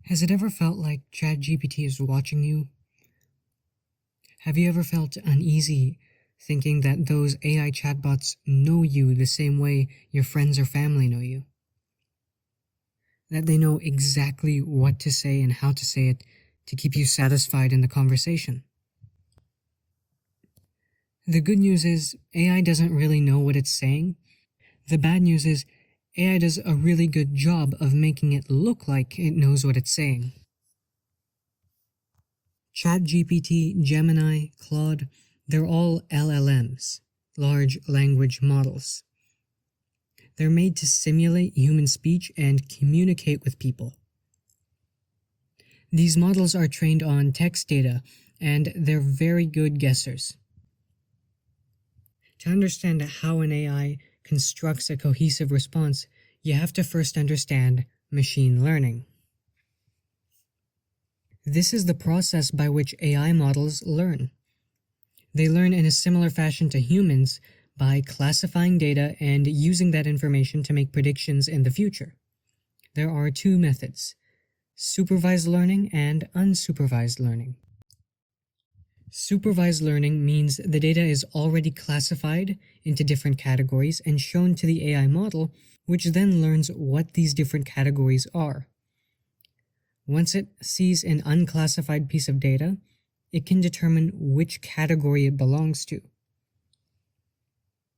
Has it ever felt like ChatGPT is watching you? Have you ever felt uneasy thinking that those AI chatbots know you the same way your friends or family know you? That they know exactly what to say and how to say it to keep you satisfied in the conversation? The good news is AI doesn't really know what it's saying. The bad news is AI does a really good job of making it look like it knows what it's saying. ChatGPT, Gemini, Claude, they're all LLMs, large language models. They're made to simulate human speech and communicate with people. These models are trained on text data, and they're very good guessers. To understand how an AI constructs a cohesive response, you have to first understand machine learning. This is the process by which AI models learn. They learn in a similar fashion to humans by classifying data and using that information to make predictions in the future. There are two methods: supervised learning and unsupervised learning. Supervised learning means the data is already classified into different categories and shown to the AI model, which then learns what these different categories are. Once it sees an unclassified piece of data, it can determine which category it belongs to.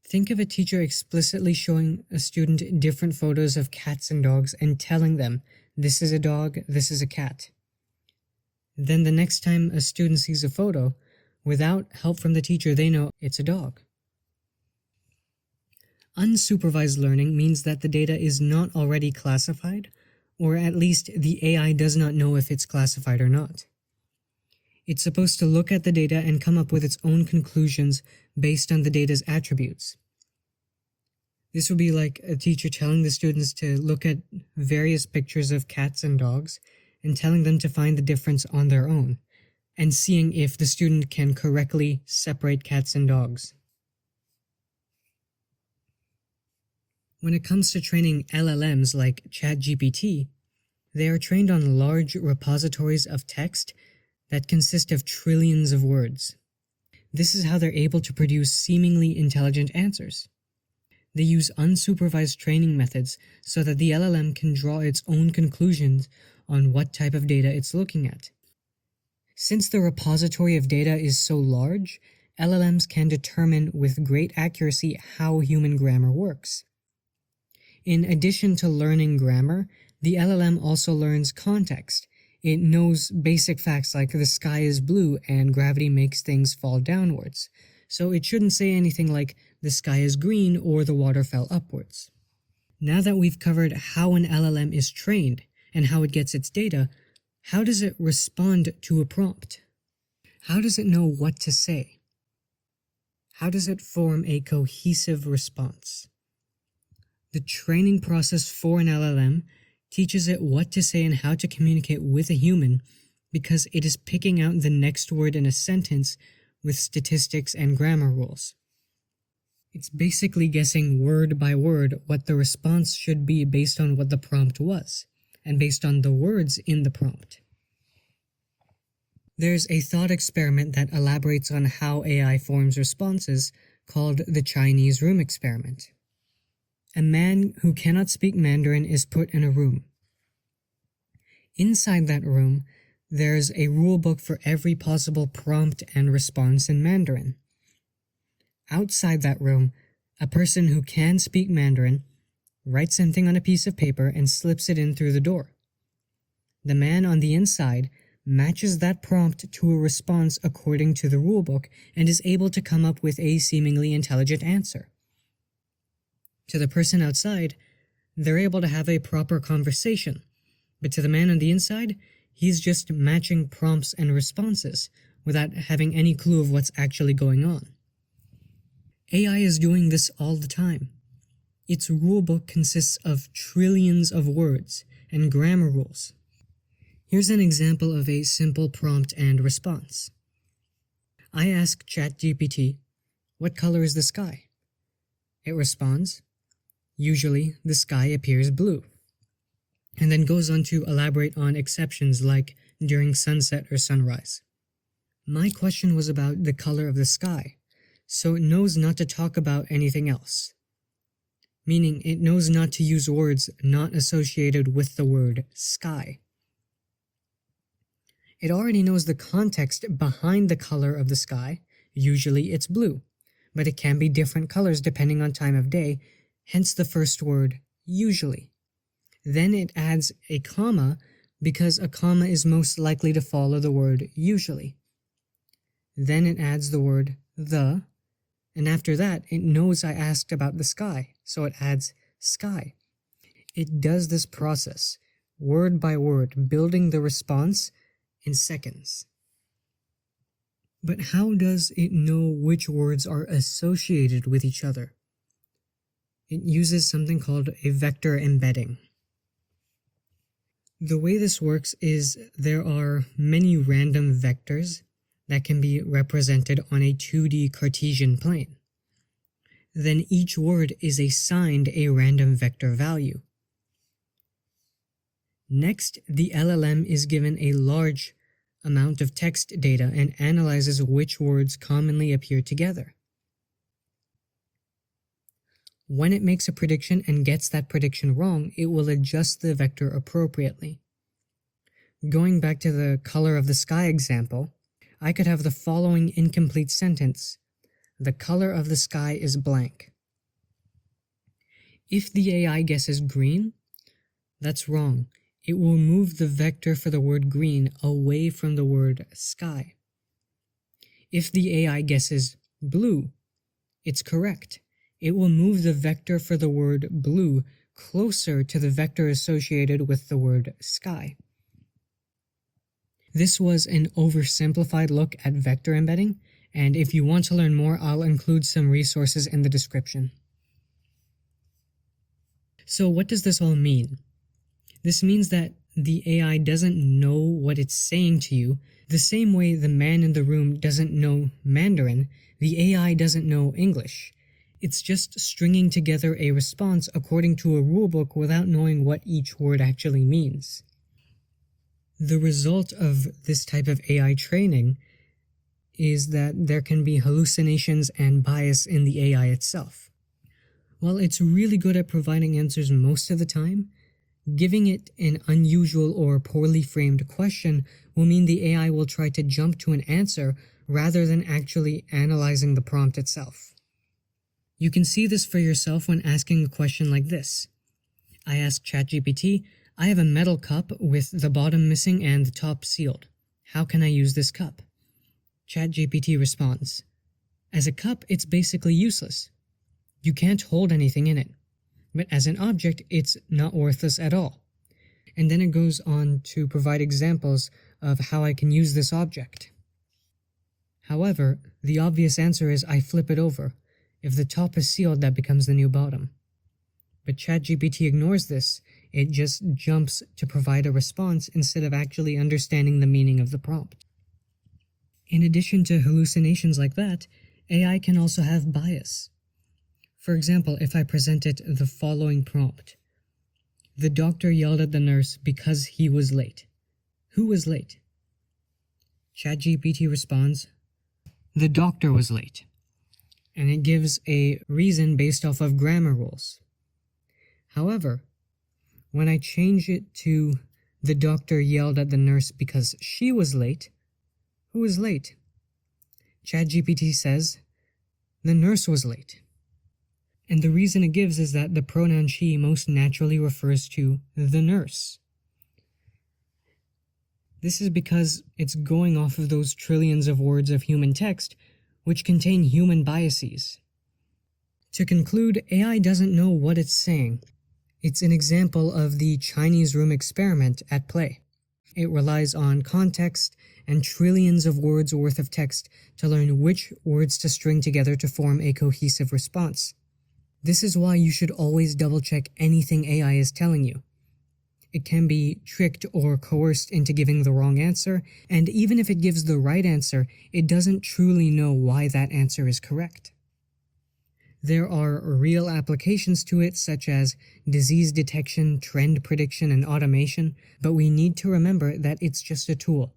Think of a teacher explicitly showing a student different photos of cats and dogs and telling them, this is a dog, this is a cat. Then the next time a student sees a photo, without help from the teacher, they know it's a dog. Unsupervised learning means that the data is not already classified, or at least the AI does not know if it's classified or not. It's supposed to look at the data and come up with its own conclusions based on the data's attributes. This would be like a teacher telling the students to look at various pictures of cats and dogs and telling them to find the difference on their own, and seeing if the student can correctly separate cats and dogs. When it comes to training LLMs like ChatGPT, they are trained on large repositories of text that consist of trillions of words. This is how they're able to produce seemingly intelligent answers. They use unsupervised training methods so that the LLM can draw its own conclusions on what type of data it's looking at. Since the repository of data is so large, LLMs can determine with great accuracy how human grammar works. In addition to learning grammar, the LLM also learns context. It knows basic facts like the sky is blue and gravity makes things fall downwards, so it shouldn't say anything like the sky is green or the water fell upwards. Now that we've covered how an LLM is trained and how it gets its data, how does it respond to a prompt? How does it know what to say? How does it form a cohesive response? The training process for an LLM teaches it what to say and how to communicate with a human because it is picking out the next word in a sentence with statistics and grammar rules. It's basically guessing word by word what the response should be based on what the prompt was, and based on the words in the prompt. There's a thought experiment that elaborates on how AI forms responses called the Chinese room experiment. A man who cannot speak Mandarin is put in a room. Inside that room, there's a rule book for every possible prompt and response in Mandarin. Outside that room, a person who can speak Mandarin writes something on a piece of paper and slips it in through the door. The man on the inside matches that prompt to a response according to the rulebook and is able to come up with a seemingly intelligent answer. To the person outside, they're able to have a proper conversation, but to the man on the inside, he's just matching prompts and responses without having any clue of what's actually going on. AI is doing this all the time. Its rulebook consists of trillions of words and grammar rules. Here's an example of a simple prompt and response. I ask ChatGPT, "What color is the sky?" It responds, "Usually, the sky appears blue." and then goes on to elaborate on exceptions like during sunset or sunrise. My question was about the color of the sky, so it knows not to talk about anything else. Meaning it knows not to use words not associated with the word sky. It already knows the context behind the color of the sky. Usually it's blue, but it can be different colors depending on time of day, hence the first word, usually. Then it adds a comma because a comma is most likely to follow the word usually. Then it adds the word the, and after that it knows I asked about the sky, so it adds sky. It does this process, word by word, building the response in seconds. But how does it know which words are associated with each other? It uses something called a vector embedding. The way this works is there are many random vectors that can be represented on a 2D Cartesian plane. Then each word is assigned a random vector value. Next, the LLM is given a large amount of text data and analyzes which words commonly appear together. When it makes a prediction and gets that prediction wrong, it will adjust the vector appropriately. Going back to the color of the sky example, I could have the following incomplete sentence: the color of the sky is blank. If the AI guesses green, that's wrong. It will move the vector for the word green away from the word sky. If the AI guesses blue, it's correct. It will move the vector for the word blue closer to the vector associated with the word sky. This was an oversimplified look at vector embedding, and if you want to learn more, I'll include some resources in the description. So what does this all mean? This means that the AI doesn't know what it's saying to you. The same way the man in the room doesn't know Mandarin, the AI doesn't know English. It's just stringing together a response according to a rulebook without knowing what each word actually means. The result of this type of AI training is that there can be hallucinations and bias in the AI itself. While it's really good at providing answers most of the time, giving it an unusual or poorly framed question will mean the AI will try to jump to an answer rather than actually analyzing the prompt itself. You can see this for yourself when asking a question like this. I ask ChatGPT, I have a metal cup with the bottom missing and the top sealed. How can I use this cup? ChatGPT responds, as a cup, it's basically useless. You can't hold anything in it. But as an object, it's not worthless at all. And then it goes on to provide examples of how I can use this object. However, the obvious answer is I flip it over. If the top is sealed, that becomes the new bottom. But ChatGPT ignores this. It just jumps to provide a response instead of actually understanding the meaning of the prompt. In addition to hallucinations like that, AI can also have bias. For example, if I presented the following prompt: the doctor yelled at the nurse because he was late. Who was late? ChatGPT responds, the doctor was late. And it gives a reason based off of grammar rules. However, when I change it to the doctor yelled at the nurse because she was late, who was late? ChatGPT says, the nurse was late. And the reason it gives is that the pronoun she most naturally refers to the nurse. This is because it's going off of those trillions of words of human text which contain human biases. To conclude, AI doesn't know what it's saying. It's an example of the Chinese room experiment at play. It relies on context and trillions of words worth of text to learn which words to string together to form a cohesive response. This is why you should always double-check anything AI is telling you. It can be tricked or coerced into giving the wrong answer, and even if it gives the right answer, it doesn't truly know why that answer is correct. There are real applications to it, such as disease detection, trend prediction, and automation, but we need to remember that it's just a tool.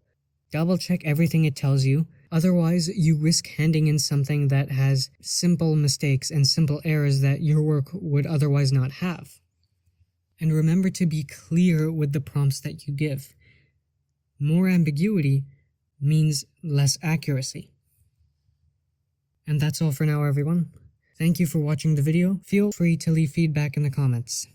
Double check everything it tells you, otherwise you risk handing in something that has simple mistakes and simple errors that your work would otherwise not have. And remember to be clear with the prompts that you give. More ambiguity means less accuracy. And that's all for now, everyone. Thank you for watching the video. Feel free to leave feedback in the comments.